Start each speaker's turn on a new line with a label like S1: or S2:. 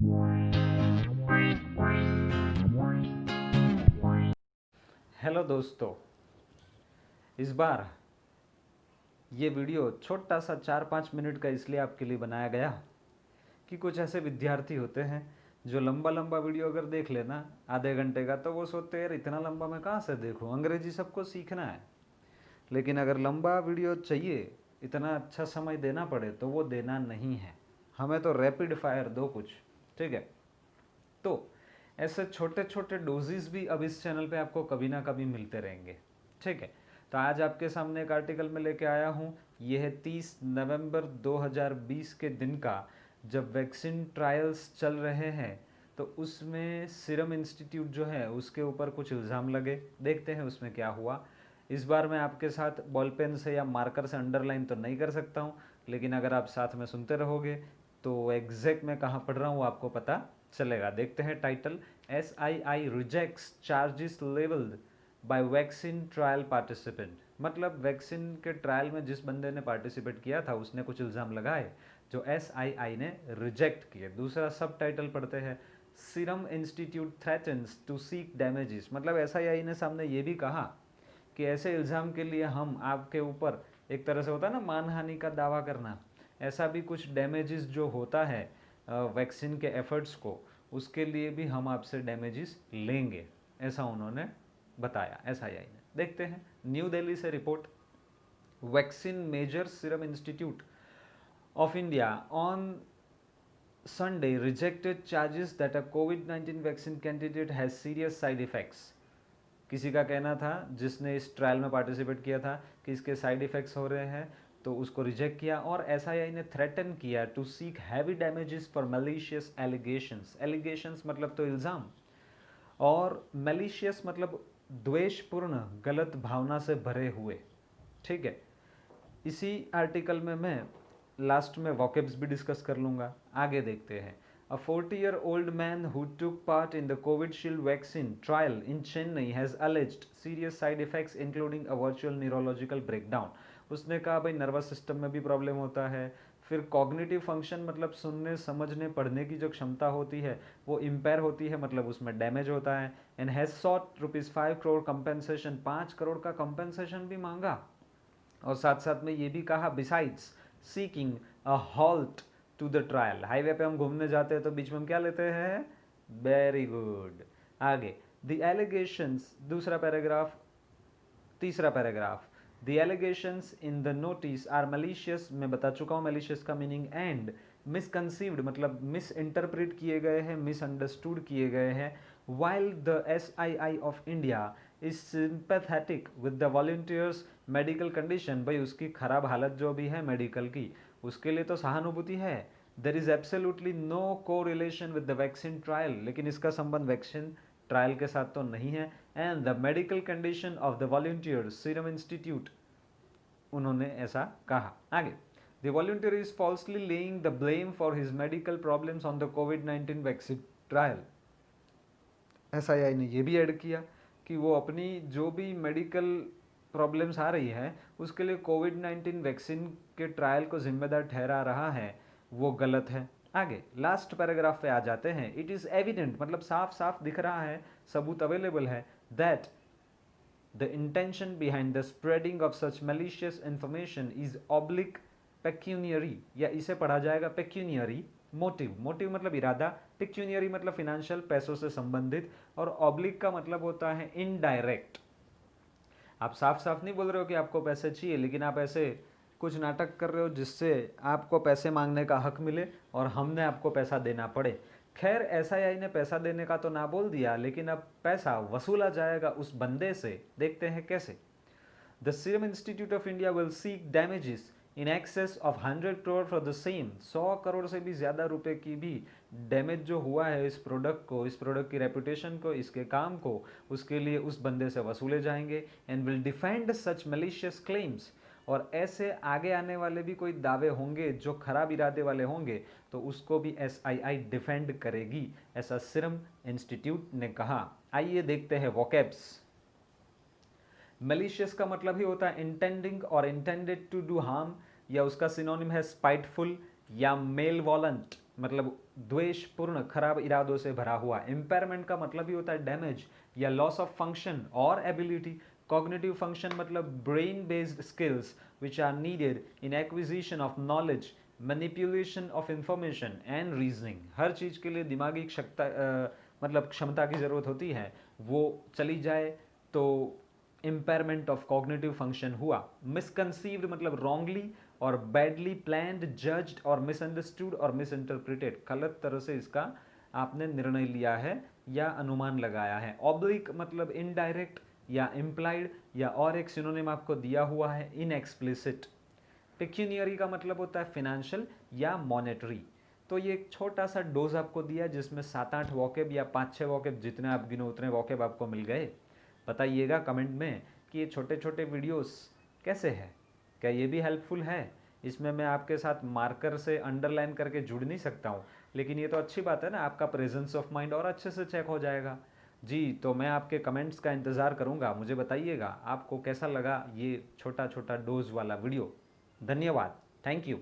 S1: Hello दोस्तों, इस बार ये वीडियो छोटा सा 4-5 मिनट का इसलिए आपके लिए बनाया गया कि कुछ ऐसे विद्यार्थी होते हैं जो लंबा लंबा वीडियो अगर देख लेना आधे घंटे का तो वो सोचते हैं यार इतना लंबा मैं कहाँ से देखूँ, अंग्रेजी सबको सीखना है। लेकिन अगर लंबा वीडियो चाहिए, इतना अच्छा समय देना पड़े तो वो देना नहीं है। हमें तो रैपिड फायर दो कुछ, ठीक है। तो ऐसे छोटे छोटे डोजेस भी अब इस चैनल पे आपको कभी ना कभी मिलते रहेंगे, ठीक है। तो आज आपके सामने एक आर्टिकल में लेके आया हूँ। ये है 30 नवंबर 2020 के दिन का, जब वैक्सीन ट्रायल्स चल रहे हैं। तो उसमें सीरम इंस्टीट्यूट जो है उसके ऊपर कुछ इल्ज़ाम लगे। देखते हैं उसमें क्या हुआ। इस बार मैं आपके साथ बॉल पेन से या मार्कर से अंडरलाइन तो नहीं कर सकता हूँ, लेकिन अगर आप साथ में सुनते रहोगे तो एग्जैक्ट मैं कहाँ पढ़ रहा हूँ आपको पता चलेगा। देखते हैं title, SII rejects charges levelled by vaccine trial participant. मतलब वैक्सीन के ट्रायल में जिस बंदे ने पार्टिसिपेट किया था उसने कुछ इल्ज़ाम लगाए जो SII ने रिजेक्ट किए। दूसरा सब टाइटल पढ़ते हैं, Serum Institute threatens to seek damages. मतलब SII ने सामने ये भी कहा कि ऐसे इल्ज़ाम के लिए हम आपके ऊपर, एक तरह से होता है ना मानहानि का दावा करना, ऐसा भी कुछ डैमेजेस जो होता है वैक्सीन के एफर्ट्स को, उसके लिए भी हम आपसे डैमेजेस लेंगे, ऐसा उन्होंने बताया SII ने। देखते हैं न्यू दिल्ली से report. Vaccine major Serum Institute of India on Sunday rejected charges that a COVID-19 vaccine candidate has serious side effects। किसी का कहना था जिसने इस ट्रायल में पार्टिसिपेट किया था कि इसके साइड इफ़ेक्ट्स हो रहे हैं, तो उसको रिजेक्ट किया। और SII ने थ्रेटन किया to seek heavy damages for malicious allegations. Allegations मतलब तो इल्ज़ाम, और मलिशियस मतलब द्वेषपूर्ण, गलत भावना से भरे हुए, ठीक है। इसी आर्टिकल में मैं लास्ट में वॉकेब्स भी डिस्कस कर लूँगा। आगे देखते हैं। A 40-year-old man who took part in the Covishield vaccine trial in Chennai has alleged serious side effects including a virtual neurological breakdown। उसने कहा भाई नर्वस सिस्टम में भी प्रॉब्लम होता है, फिर कॉग्निटिव फंक्शन मतलब सुनने समझने पढ़ने की जो क्षमता होती है वो इम्पेयर होती है, मतलब उसमें डैमेज होता है। And has short ₹5 crore compensation, 5 crore का कंपेंसेशन भी मांगा। और साथ साथ में ये भी कहा besides seeking a halt to the trial. Highway पे हम घूमने जाते हैं तो बीच में हम क्या लेते हैं, वेरी गुड। आगे द एलिगेशंस, दूसरा पैराग्राफ, तीसरा paragraph, the allegations in the notice are malicious, मैं बता चुका हूँ मलिशियस का मीनिंग, एंड मिसकंसीव्ड मतलब मिस इंटरप्रेट किए गए हैं, मिसअंडरस्टूड किए गए हैं। While the SII of India is sympathetic with the volunteers medical condition, भाई उसकी खराब हालत जो भी है मेडिकल की उसके लिए तो सहानुभूति है। देर इज एब्सोल्युटली नो को relation with the vaccine trial, लेकिन इसका संबंध वैक्सीन ट्रायल के साथ तो नहीं है। And the medical condition of the volunteers serum institute, उन्होंने ऐसा कहा। आगे the volunteer is falsely laying the blame for his medical problems on the covid vaccine trial. SII ने ये भी ऐड किया कि वो अपनी जो भी मेडिकल प्रॉब्लम्स आ रही है उसके लिए कोविड-19 वैक्सीन के ट्रायल को जिम्मेदार ठहरा रहा है, वो गलत है। आगे लास्ट पैराग्राफ पे आ जाते हैं। इट इज़ एविडेंट मतलब साफ साफ दिख रहा है, सबूत अवेलेबल है, that the intention behind the spreading of such malicious information is oblique pecuniary, या इसे पढ़ा जाएगा पेक्यूनियरी मोटिव। मोटिव मतलब इरादा, पेक्यूनियरी मतलब फिनेंशियल, पैसों से संबंधित, और ऑब्लिक का मतलब होता है इनडायरेक्ट। आप साफ साफ नहीं बोल रहे हो कि आपको पैसे चाहिए, लेकिन आप ऐसे कुछ नाटक कर रहे हो जिससे आपको पैसे मांगने का हक मिले और हमने आपको पैसा देना पड़े। खैर SII ने पैसा देने का तो ना बोल दिया, लेकिन अब पैसा वसूला जाएगा उस बंदे से। देखते हैं कैसे। The serum Institute of India will seek damages in excess of 100 crore for the same. 100 crore से भी ज़्यादा रुपए की भी डैमेज जो हुआ है इस प्रोडक्ट को, इस प्रोडक्ट की रेपुटेशन को, इसके काम को, उसके लिए उस बंदे से वसूले जाएंगे। And will defend such malicious claims, और ऐसे आगे आने वाले भी कोई दावे होंगे जो खराब इरादे वाले होंगे तो उसको भी SII डिफेंड करेगी, ऐसा सीरम इंस्टीट्यूट ने कहा। आइए देखते हैं वोकैब्स। मेलिशियस का मतलब ही होता है इंटेंडिंग और इंटेंडेड टू डू हार्म, या उसका सिनोनिम है स्पाइटफुल या मेल वॉलेंट। मतलब द्वेषपूर्ण खराब इरादों से भरा हुआ। इम्पेयरमेंट का मतलब ही होता है डैमेज या लॉस ऑफ फंक्शन और एबिलिटी। कॉग्निटिव फंक्शन मतलब brain based skills which are needed in acquisition of knowledge, manipulation of information and reasoning. हर चीज़ के लिए दिमागी मतलब क्षमता की ज़रूरत होती है, वो चली जाए तो इम्पेयरमेंट ऑफ कॉग्निटिव फंक्शन हुआ। मिसकंसीव्ड मतलब रॉन्गली और बैडली प्लान्ड, जज्ड और मिसअंडरस्टूड और मिसइंटरप्रिटेड, गलत तरह से इसका आपने निर्णय लिया है या अनुमान लगाया है। ऑब्लिक मतलब इनडायरेक्ट या इम्प्लाइड, या और एक सिनोनिम आपको दिया हुआ है इनएक्सप्लिसिट। पेक्यूनियरी का मतलब होता है फिनेंशियल या मॉनेटरी। तो ये एक छोटा सा डोज आपको दिया जिसमें 7-8 वॉकेब या 5-6 वॉकेब, जितने आप गिनो उतने वॉकेब आपको मिल गए। बताइएगा कमेंट में कि ये छोटे छोटे वीडियोस कैसे हैं, क्या ये भी हेल्पफुल है। इसमें मैं आपके साथ मार्कर से अंडरलाइन करके जुड़ नहीं सकता हूँ, लेकिन ये तो अच्छी बात है ना, आपका प्रेजेंस ऑफ माइंड और अच्छे से चेक हो जाएगा। जी, तो मैं आपके कमेंट्स का इंतज़ार करूँगा, मुझे बताइएगा आपको कैसा लगा ये छोटा छोटा डोज वाला वीडियो। धन्यवाद, थैंक यू।